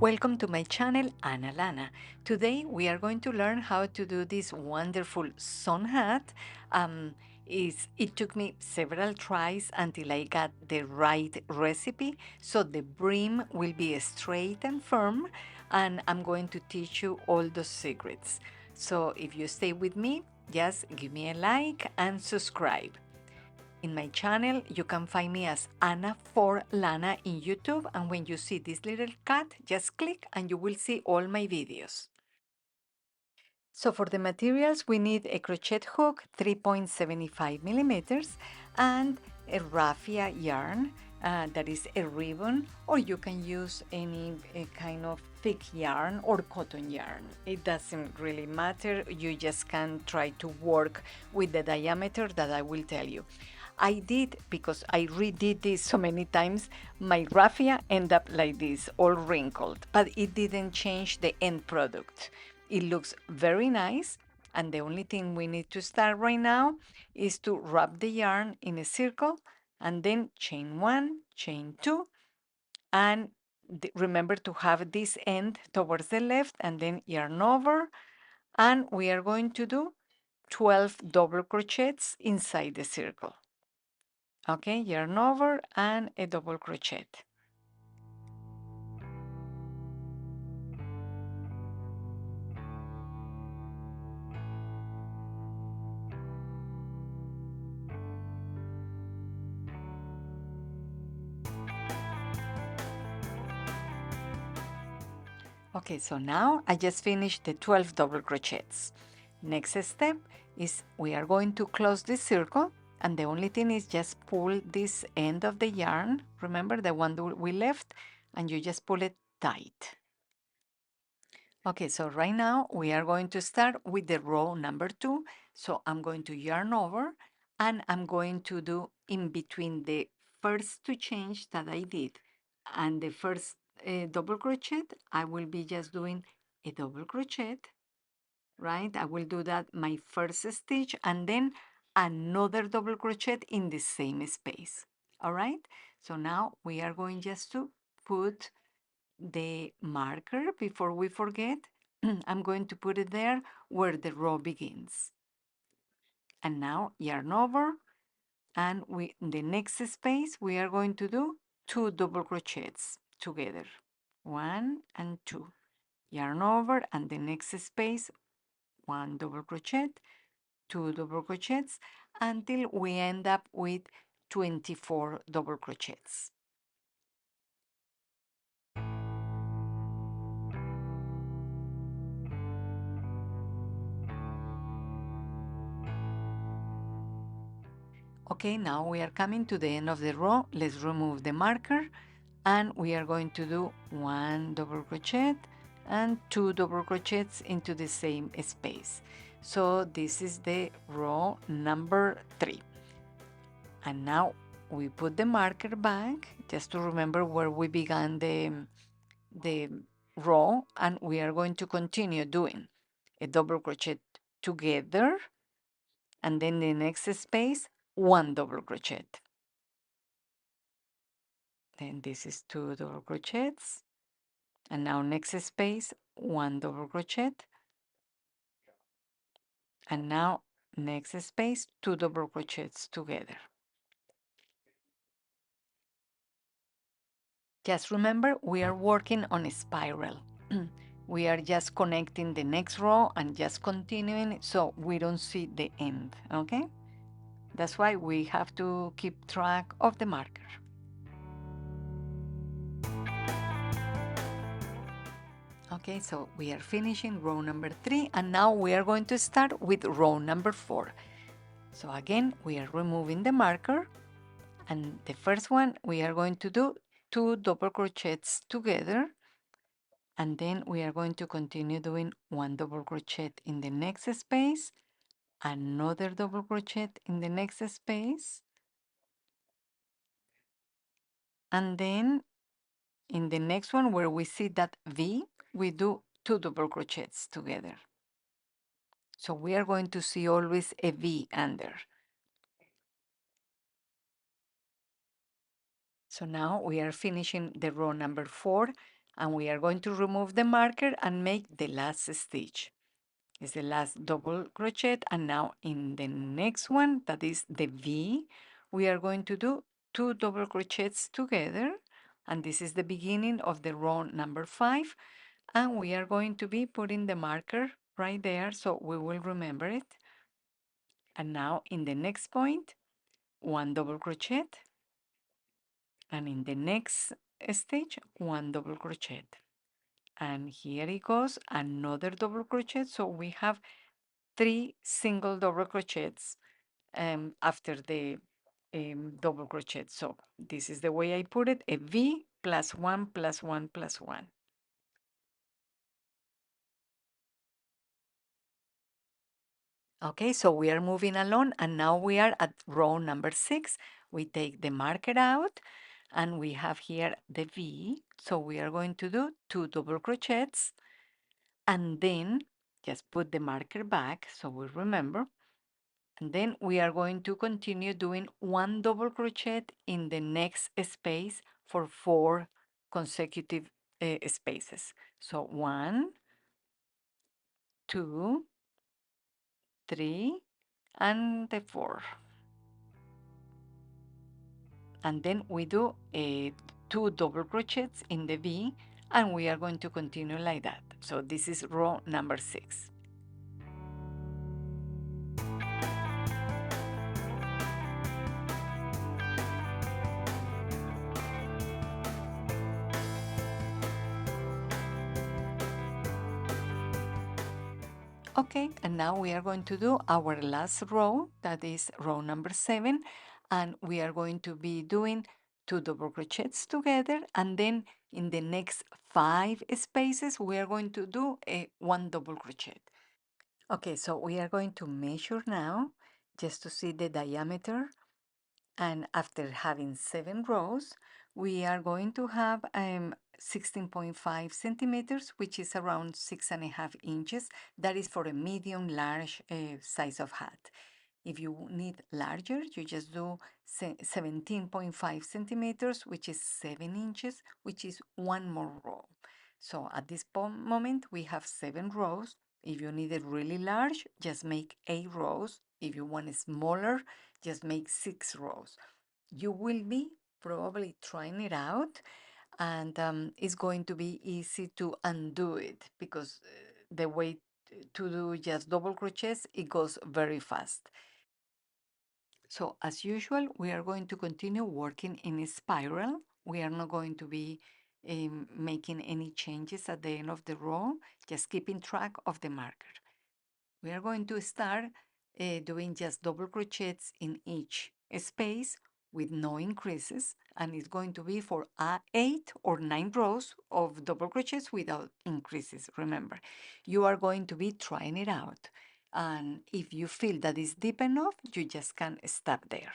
Welcome to my channel, Ana Lana. Today we are going to learn how to do this wonderful sun hat. It took me several tries until I got the right recipe. So the brim will be straight and firm, and I'm going to teach you all the secrets. So if you stay with me, just give me a like and subscribe. In my channel, you can find me as Anna for Lana in YouTube, and when you see this little cat, just click and you will see all my videos. So for the materials, we need a crochet hook, 3.75 millimeters, and a raffia yarn, that is a ribbon, or you can use any kind of thick yarn or cotton yarn. It doesn't really matter. You just can try to work with the diameter that I will tell you. I did, because I redid this so many times, my raffia ended up like this, all wrinkled, but it didn't change the end product. It looks very nice, and the only thing we need to start right now is to wrap the yarn in a circle and then chain one, chain two, and remember to have this end towards the left and then yarn over, and we are going to do 12 double crochets inside the circle. Okay, yarn over and a double crochet. Okay, so now I just finished the 12 double crochets. Next step is we are going to close this circle, and the only thing is just pull this end of the yarn, remember the one that we left, and you just pull it tight. Okay, so right now we are going to start with the row number 2. So I'm going to yarn over, and I'm going to do in between the first two chains that I did and the first double crochet, I will be just doing a double crochet, right? I will do that my first stitch and then another double crochet in the same space. All right, so now we are going just to put the marker before we forget. I'm going to put it there where the row begins. And now yarn over, and we in the next space we are going to do 2 double crochets together. 1 and 2. Yarn over, and the next space 1 double crochet, 2 double crochets, until we end up with 24 double crochets. Okay, now we are coming to the end of the row. Let's remove the marker, and we are going to do 1 double crochet and 2 double crochets into the same space. So this is the row number 3. And now we put the marker back just to remember where we began the row, and we are going to continue doing a double crochet together, and then the next space 1 double crochet. Then this is 2 double crochets, and now next space 1 double crochet, and now next space 2 double crochets together. Just remember, we are working on a spiral. We are just connecting the next row and just continuing so we don't see the end, okay? That's why we have to keep track of the marker. Okay, so we are finishing row number 3, and now we are going to start with row number 4. So again, we are removing the marker, and the first one we are going to do 2 double crochets together, and then we are going to continue doing 1 double crochet in the next space, another double crochet in the next space, and then in the next one where we see that V, we do 2 double crochets together. So we are going to see always a V under. So now we are finishing the row number 4, And we are going to remove the marker and make the last stitch. It's the last double crochet, and now in the next one, that is the V, we are going to do 2 double crochets together, and this is the beginning of the row number 5, and we are going to be putting the marker right there so we will remember it. And now in the next point, 1 double crochet, and in the next stitch, 1 double crochet, and here it goes, another double crochet. So we have 3 single double crochets after the double crochet. So this is the way I put it, a V plus 1 plus 1 plus 1. Okay, so we are moving along, and now we are at row number 6. We take the marker out, and we have here the V. So we are going to do 2 double crochets, and then just put the marker back so we remember. And then we are going to continue doing 1 double crochet in the next space for 4 consecutive spaces. So 1, 2, 3, and the 4. And then we do 2 double crochets in the V, and we are going to continue like that. So this is row number 6. Okay, and now we are going to do our last row, that is row number 7, and we are going to be doing 2 double crochets together, and then in the next 5 spaces we are going to do a 1 double crochet. Okay, so we are going to measure now just to see the diameter, and after having 7 rows, we are going to have 16.5 centimeters, which is around 6.5 inches. That is for a medium large size of hat. If you need larger, you just do 17.5 centimeters, which is 7 inches, which is one more row. So at this moment, we have 7 rows. If you need it really large, just make 8 rows. If you want it smaller, just make 6 rows. You will be probably trying it out, and it's going to be easy to undo it because the way to do just double crochets, it goes very fast. So as usual, we are going to continue working in a spiral. We are not going to be making any changes at the end of the row, just keeping track of the marker. We are going to start doing just double crochets in each space with no increases, and it's going to be for 8 or 9 rows of double crochets without increases. Remember, you are going to be trying it out, and if you feel that it's deep enough, you just can stop there.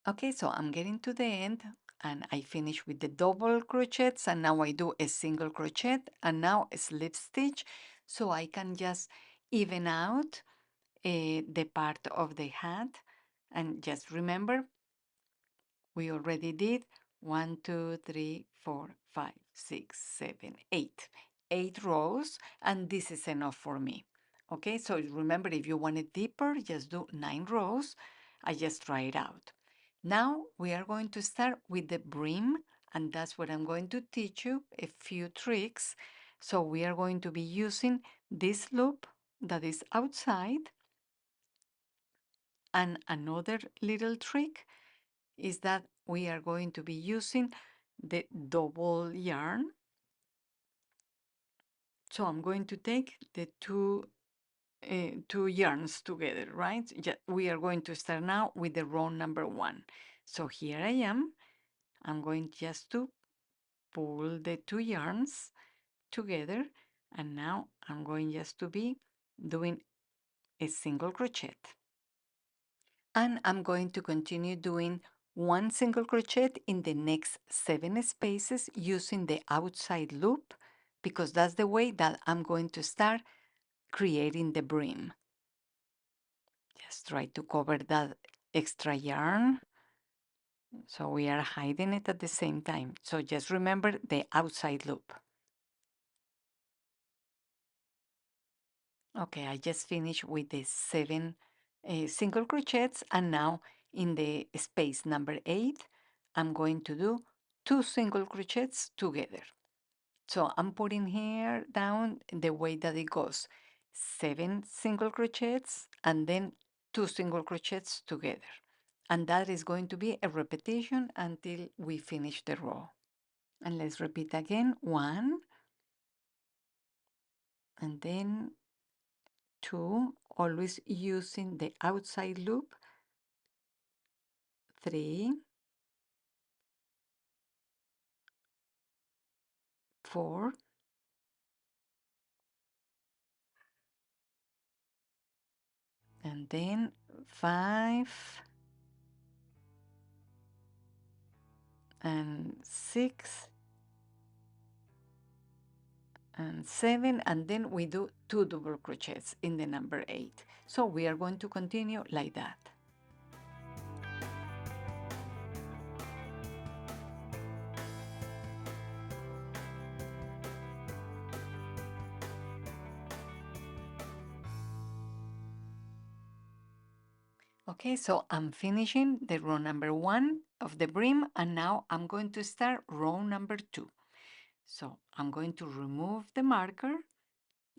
Okay, so I'm getting to the end, and I finish with the double crochets, and now I do a single crochet and now a slip stitch, so I can just even out the part of the hat. And just remember, we already did 1, 2, 3, 4, 5, 6, 7, 8. 8 rows, and this is enough for me. Okay, so remember, if you want it deeper, just do 9 rows. I just try it out. Now we are going to start with the brim, and that's what I'm going to teach you a few tricks. So we are going to be using this loop that is outside, and another little trick is that we are going to be using the double yarn. So I'm going to take the two yarns together, right? We are going to start now with the row number 1. So here I am. I'm going just to pull the 2 yarns together, and now I'm going just to be doing a single crochet. And I'm going to continue doing 1 single crochet in the next 7 spaces using the outside loop, because that's the way that I'm going to start creating the brim. Just try to cover that extra yarn. So we are hiding it at the same time. So just remember the outside loop. Okay, I just finished with the 7 single crochets, and now in the space number 8, I'm going to do 2 single crochets together. So I'm putting here down the way that it goes. 7 single crochets and then 2 single crochets together. And that is going to be a repetition until we finish the row. And let's repeat again. 1 and then 2, always using the outside loop. 3, 4, and then 5 and 6 and 7, and then we do 2 double crochets in the number 8. So we are going to continue like that. Okay, so I'm finishing the row number 1 of the brim, and now I'm going to start row number 2. So I'm going to remove the marker.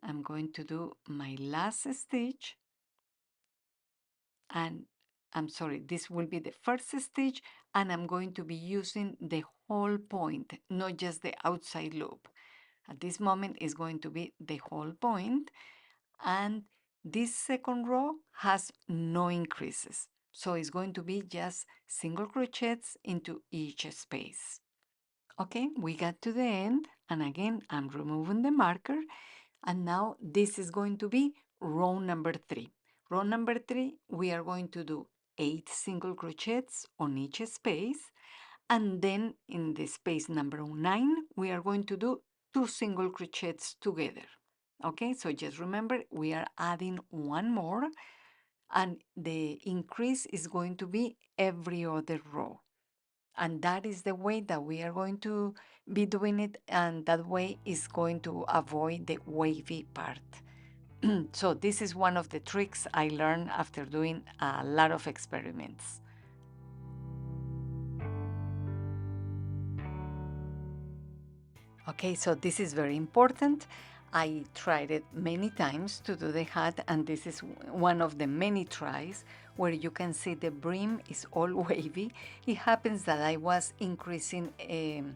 I'm going to do my last stitch, and I'm sorry, this will be the first stitch, and I'm going to be using the whole point, not just the outside loop. At this moment is going to be the whole point, and this second row has no increases. So it's going to be just single crochets into each space. Okay, we got to the end, and again, I'm removing the marker, and now this is going to be row number 3. Row number 3, we are going to do 8 single crochets on each space, and then in the space number 9, we are going to do 2 single crochets together. Okay, so just remember, we are adding one more, and the increase is going to be every other row. And that is the way that we are going to be doing it, and that way is going to avoid the wavy part. So this is one of the tricks I learned after doing a lot of experiments. Okay, so this is very important. I tried it many times to do the hat, and this is one of the many tries where you can see the brim is all wavy. It happens that I was increasing in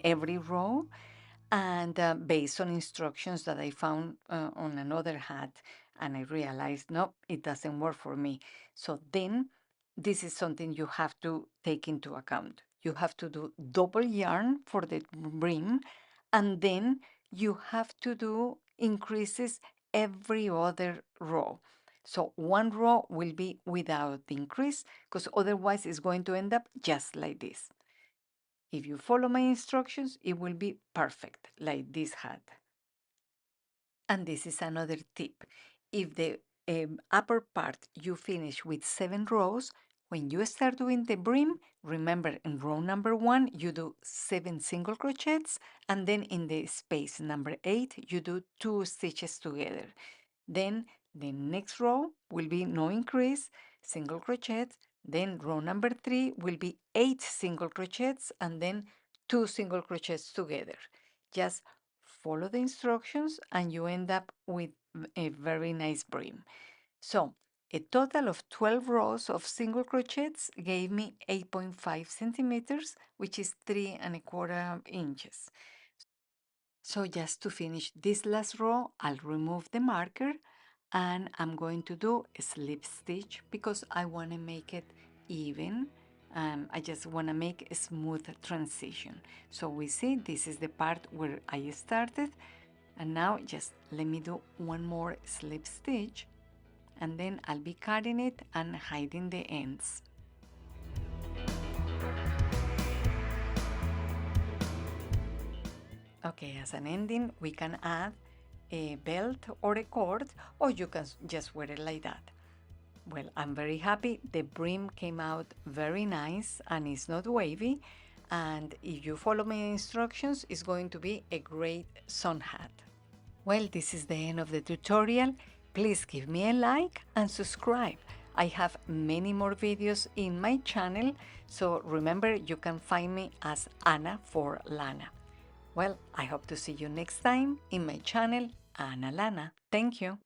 every row, and based on instructions that I found on another hat, and I realized, no, it doesn't work for me. So then this is something you have to take into account. You have to do double yarn for the brim, and then you have to do increases every other row. So one row will be without the increase, because otherwise it's going to end up just like this. If you follow my instructions, it will be perfect, like this hat. And this is another tip. If the upper part you finish with 7 rows, when you start doing the brim, remember in row number 1, you do 7 single crochets, and then in the space number 8, you do 2 stitches together. Then the next row will be no increase, single crochet. Then row number 3 will be 8 single crochets, and then 2 single crochets together. Just follow the instructions and you end up with a very nice brim. So a total of 12 rows of single crochets gave me 8.5 centimeters, which is 3¼ inches. So just to finish this last row, I'll remove the marker, and I'm going to do a slip stitch because I want to make it even. I just want to make a smooth transition. So we see this is the part where I started, and now just let me do one more slip stitch, and then I'll be cutting it and hiding the ends. Okay, as an ending, we can add a belt or a cord, or you can just wear it like that. Well, I'm very happy. The brim came out very nice and it's not wavy. And if you follow my instructions, it's going to be a great sun hat. Well, this is the end of the tutorial. Please give me a like and subscribe. I have many more videos in my channel, so remember you can find me as Ana for Lana. Well, I hope to see you next time in my channel, Ana Lana. Thank you.